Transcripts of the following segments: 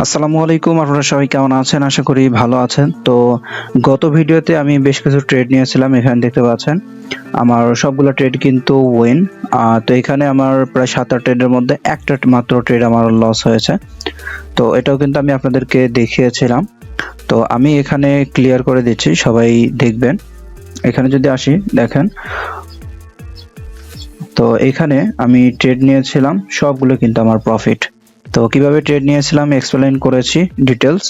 আসসালামু আলাইকুম, আপনারা সবাই কেমন আছেন? আশা করি ভালো আছেন। তো গত ভিডিওতে আমি বেশ কিছু ট্রেড নিয়েছিলাম। এখানে দেখতে পাচ্ছেন আমার সবগুলো ট্রেড কিন্তু উইন। তো এখানে আমার প্রায় 7-8 ট্রেডের মধ্যে একটা মাত্র ট্রেড আমার লস হয়েছে। তো এটাও কিন্তু আমি আপনাদেরকে দেখিয়েছিলাম। তো আমি এখানে ক্লিয়ার করে দিচ্ছি, সবাই দেখবেন। এখানে যদি আসি, দেখেন। তো এখানে আমি ট্রেড নিয়েছিলাম, সবগুলো কিন্তু আমার প্রফিট। তো কিভাবে ট্রেড নিয়েছিলাম এক্সপ্লেইন করেছি ডিটেলস।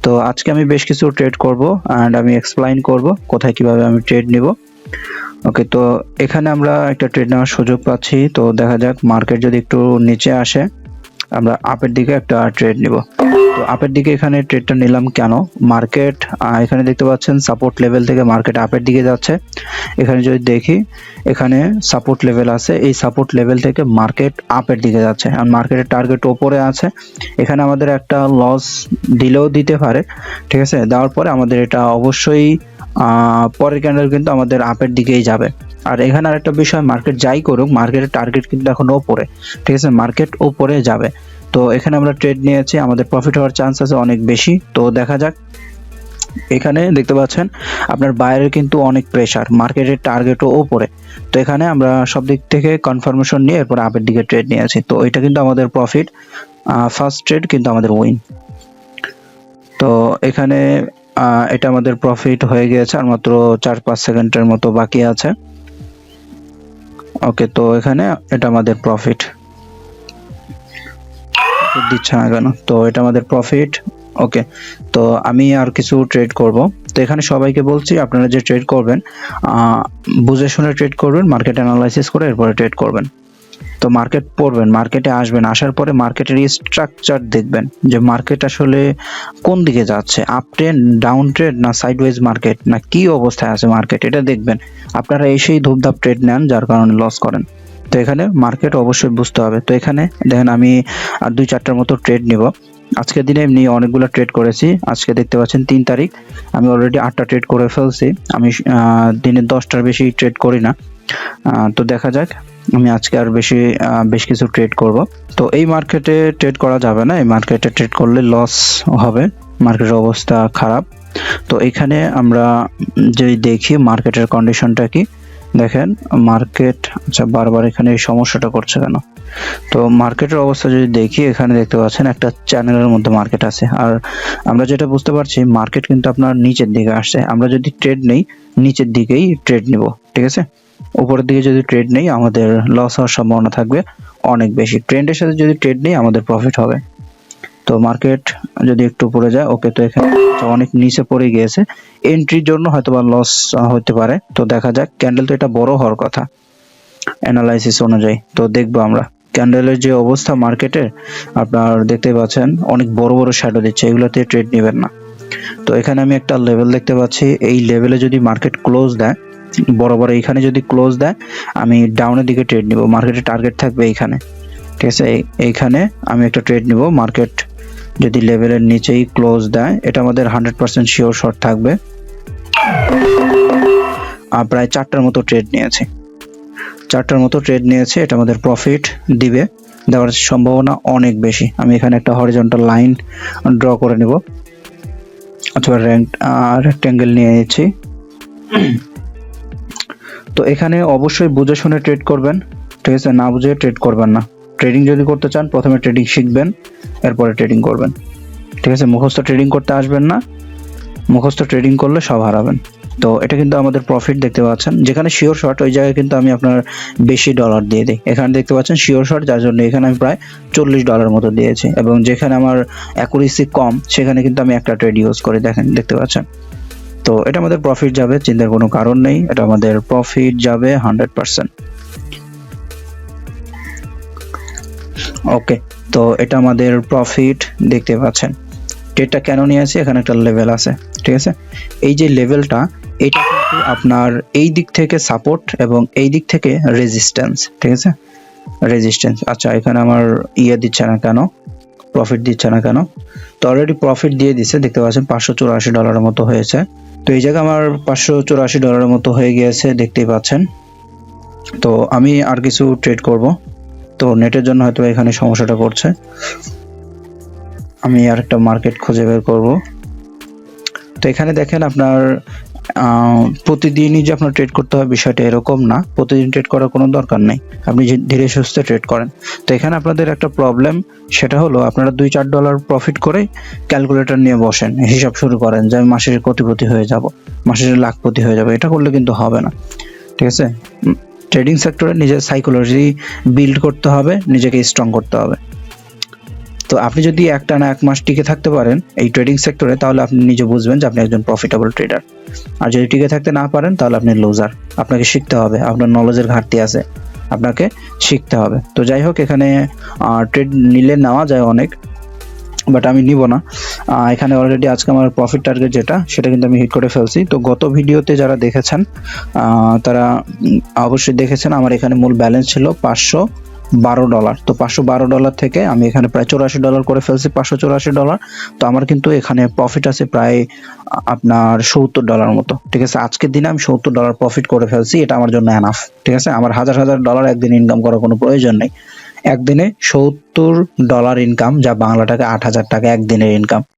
তো আজকে আমি বেশ কিছু ট্রেড করব এন্ড আমি এক্সপ্লেইন করব কোথায় কিভাবে আমি ট্রেড নিব। ওকে, তো এখানে আমরা একটা ট্রেড নেওয়ার সুযোগ পাচ্ছি। তো দেখা যাক মার্কেট যদি একটু নিচে আসে, আমরা আপের দিকে একটা ট্রেড নিব। তো আপের দিকে এখানে ট্রেডটা নিলাম কেন? মার্কেট এখানে দেখতে পাচ্ছেন সাপোর্ট লেভেল থেকে মার্কেট আপের দিকে যাচ্ছে। এখানে যদি দেখি, এখানে সাপোর্ট লেভেল আছে, এই সাপোর্ট লেভেল থেকে মার্কেট আপের দিকে যাচ্ছে আর মার্কেটের টার্গেট ওপরে আছে। এখানে আমাদের একটা লস দিলেও দিতে পারে, ঠিক আছে। দেওয়ার পরে আমাদের এটা অবশ্যই পরের ক্যান্ডেল কিন্তু আমাদের আপের দিকেই যাবে। আর এখানে আরেকটা বিষয়, মার্কেট যাই করুক, মার্কেটের টার্গেট কিন্তু এখন ওপরে, ঠিক আছে, মার্কেট ওপরে যাবে। তো এখানে আমরা ট্রেড নিয়েছি, আমাদের প্রফিট হওয়ার চান্স আছে অনেক বেশি। তো দেখা যাক। এখানে দেখতে পাচ্ছেন আপনার বায়ারের কিন্তু অনেক প্রেসার, মার্কেটের টার্গেটও ওপরে। তো এখানে আমরা সব দিক থেকে কনফার্মেশন নিয়ে এরপর আপের দিকে ট্রেড নিয়েছি। তো এটা কিন্তু আমাদের প্রফিট, ফার্স্ট ট্রেড কিন্তু আমাদের উইন। তো এখানে এটা আমাদের প্রফিট হয়ে গিয়েছে, আর মাত্র 4-5 সেকেন্ডের মতো বাকি আছে। ওকে, তো এখানে এটা আমাদের প্রফিট দিচ্ছে না কেন? তো এটা আমাদের প্রফিট। ওকে, তো আমি আর কিছু ট্রেড করব। তো এখানে সবাইকে বলছি, আপনারা যে ট্রেড করবেন বুঝে শুনে ট্রেড করবেন, মার্কেট অ্যানালাইসিস করে এরপরে ট্রেড করবেন। তো মার্কেট পড়বেন, মার্কেটে আসবেন, আসার পরে মার্কেটের স্ট্রাকচার দেখবেন যে মার্কেট আসলে কোন দিকে যাচ্ছে, আপ ট্রেন্ড, ডাউন ট্রেন্ড, না সাইডওয়েজ মার্কেট, না কি অবস্থায় আছে মার্কেট, এটা দেখবেন। আপনারা এসেই ধূপধাপ ট্রেড নেন, যার কারণে লস করেন। তো এখানে মার্কেট অবশ্যই বুঝতে হবে। তো এখানে দেখেন আমি আর 2-4টার মতো ট্রেড নিব। আজকের দিনে এমনি অনেকগুলো ট্রেড করেছি। আজকে দেখতে পাচ্ছেন 3 তারিখ, আমি অলরেডি 8টা ট্রেড করে ফেলছি। আমি দিনে 10টার বেশি ট্রেড করি না। তো দেখা যাক, আমি আজকে আর বেশ কিছু ট্রেড করব। তো এই মার্কেটে ট্রেড করা যাবে না, এই মার্কেটে ট্রেড করলে লস হবে, মার্কেটের অবস্থা খারাপ। তো এখানে আমরা যদি দেখি মার্কেটের কন্ডিশনটা কি, দেখেন মার্কেট, আচ্ছা বারবার এখানে এই সমস্যাটা করছে কেন? তো মার্কেটের অবস্থা যদি দেখি, এখানে দেখতে পাচ্ছেন একটা চ্যানেলের মধ্যে মার্কেট আছে। আর আমরা যেটা বুঝতে পারছি, মার্কেট কিন্তু আপনার নিচের দিকে আসছে। আমরা যদি ট্রেড নেই, নিচের দিকেই ট্রেড নিব, ঠিক আছে। উপরের দিকে যদি ট্রেড নেই, আমাদের লস হওয়ার সম্ভাবনা থাকবে অনেক বেশি। ট্রেন্ডের সাথে যদি ট্রেড নেই, আমাদের প্রফিট হবে। তো মার্কেট যদি একটু পড়ে যায়, ওকে, তো এখানে অনেক নিচে পড়ে গিয়েছে, এন্ট্রির জন্য হয়তোবা লস হতে পারে। তো দেখা যাক, ক্যান্ডেল তো এটা বড় হওয়ার কথা অ্যানালাইসিস অনুযায়ী। তো দেখবো আমরা ক্যান্ডেলের যে অবস্থা মার্কেটের, আপনার দেখতে পাচ্ছেন অনেক বড় বড় শ্যাডো দিচ্ছে, এগুলোতে ট্রেড নেবেন না। তো এখানে আমি একটা লেভেল দেখতে পাচ্ছি, এই লেভেলে যদি মার্কেট ক্লোজ দেয়, বরাবর এইখানে যদি ক্লোজ দেয়, আমি ডাউনের দিকে ট্রেড নিব। মার্কেটের টার্গেট থাকবে এইখানে, ঠিক আছে। এইখানে আমি একটা ট্রেড নিব। মার্কেট যদি লেভেলের নিচেই ক্লোজ দেয়, এটা আমাদের 100% শিওর শর্ট থাকবে। প্রায় 4টার মতো ট্রেড নিয়েছে, এটা আমাদের প্রফিট দিবে, দেওয়ার সম্ভাবনা অনেক বেশি। আমি এখানে একটা হরিজন্টাল লাইন ড্র করে নেব, অথবা রেক্ট্যাঙ্গেল নিয়ে নিচ্ছি। তো এখানে অবশ্যই বুঝে শুনে ট্রেড করবেন, ঠিক আছে, না বুঝে ট্রেড করবেন না। ট্রেডিং যদি করতে চান, প্রথমে ট্রেডিং শিখবেন, এরপরে ট্রেডিং করবেন, ঠিক আছে। মুখস্থ ট্রেডিং করতে আসবেন না, মুখস্থ ট্রেডিং করলে সব হারাবেন। তো এটা কিন্তু আমাদের প্রফিট দেখতে পাচ্ছেন। যেখানে শিওর শর্ট, ওই জায়গায় কিন্তু আমি আপনার বেশি ডলার দিয়ে দিই। এখানে দেখতে পাচ্ছেন শিওর শর্ট, যার জন্য এখানে আমি প্রায় $40 মতো দিয়েছি। এবং যেখানে আমার অ্যাকুরেসি কম, সেখানে কিন্তু আমি একটা ট্রেড ইউজ করি, দেখতে পাচ্ছেন। তো এটা আমাদের প্রফিট যাবে, চিন্তার কোনো কারণ নেই, এটা আমাদের প্রফিট যাবে 100%। ওকে, তো এটা আমাদের প্রফিট দেখতে পাচ্ছেন। ট্রেডটা কেন নিয়েছি, এখানে একটা লেভেল আছে, ঠিক আছে। এই যে লেভেলটা, এটা কিন্তু আপনার এই দিক থেকে সাপোর্ট এবং এই দিক থেকে রেজিস্ট্যান্স, ঠিক আছে, রেজিস্ট্যান্স। আচ্ছা, এখানে আমার দিচ্ছে না কেন, প্রফিট দিচ্ছে না কেন? তো অলরেডি প্রফিট দিয়ে দিচ্ছে, দেখতে পাচ্ছেন $584 মতো হয়েছে। তো এই জায়গায় আমার $584 মতো হয়ে গিয়েছে, দেখতেই পাচ্ছেন। তো আমি আর কিছু ট্রেড করব। তো নেটের জন্য হয়তো এখানে সমস্যাটা করছে। আমি আর একটা মার্কেট খুঁজে বের করব। তো এখানে দেখেন আপনার প্রতিদিনই যে আপনার ট্রেড করতে হবে বিষয়টা এরকম না, প্রতিদিন ট্রেড করার কোনো দরকার নেই, আপনি যে ধীরে সুস্থে ট্রেড করেন। তো এখানে আপনাদের একটা প্রবলেম, সেটা হলো আপনারা $2-4 প্রফিট করে ক্যালকুলেটর নিয়ে বসেন, হিসাব শুরু করেন যে আমি মাসের কোটিপতি হয়ে যাব, মাসের লাখপতি হয়ে যাব। এটা করলে কিন্তু হবে না, ঠিক আছে? ট্রেডিং সেক্টরে নিজের সাইকোলজি বিল্ড করতে হবে, নিজেকে স্ট্রং করতে হবে। তো আপনি যদি একটানা 1 মাস টিকে থাকতে পারেন এই ট্রেডিং সেক্টরে, তাহলে আপনি নিজে বুঝবেন যে আপনি একজন প্রফিটেবল ট্রেডার। আর যদি টিকে থাকতে না পারেন তাহলে আপনি লুজার। আপনাকে শিখতে হবে, আপনার নলেজের ঘাটতি আছে, আপনাকে শিখতে হবে। তো যাই হোক, এখানে ট্রেড নিলে নেওয়া যায় অনেক, বাট আমি নিব না। এখানে অলরেডি আজকে আমার প্রফিট টার্গেট যেটা, সেটা কিন্তু আমি হিট করে ফেলছি। তো গত ভিডিওতে যারা দেখেছেন তারা অবশ্যই দেখেছেন আমার এখানে মূল ব্যালেন্স ছিল $512। তো $512 থেকে আমি এখানে প্রায় $84 করে ফেলছি, $584। তো আমার কিন্তু এখানে প্রফিট আছে প্রায় আপনার $70 মতো, ঠিক আছে? আজকের দিনে আমি $70 প্রফিট করে ফেলছি, এটা আমার জন্য এনাফ, ঠিক আছে? আমার $1000 একদিন ইনকাম করার কোনো প্রয়োজন নেই। একদিনে $70 ইনকাম, যা বাংলা টাকা 8000 টাকা একদিনের ইনকাম।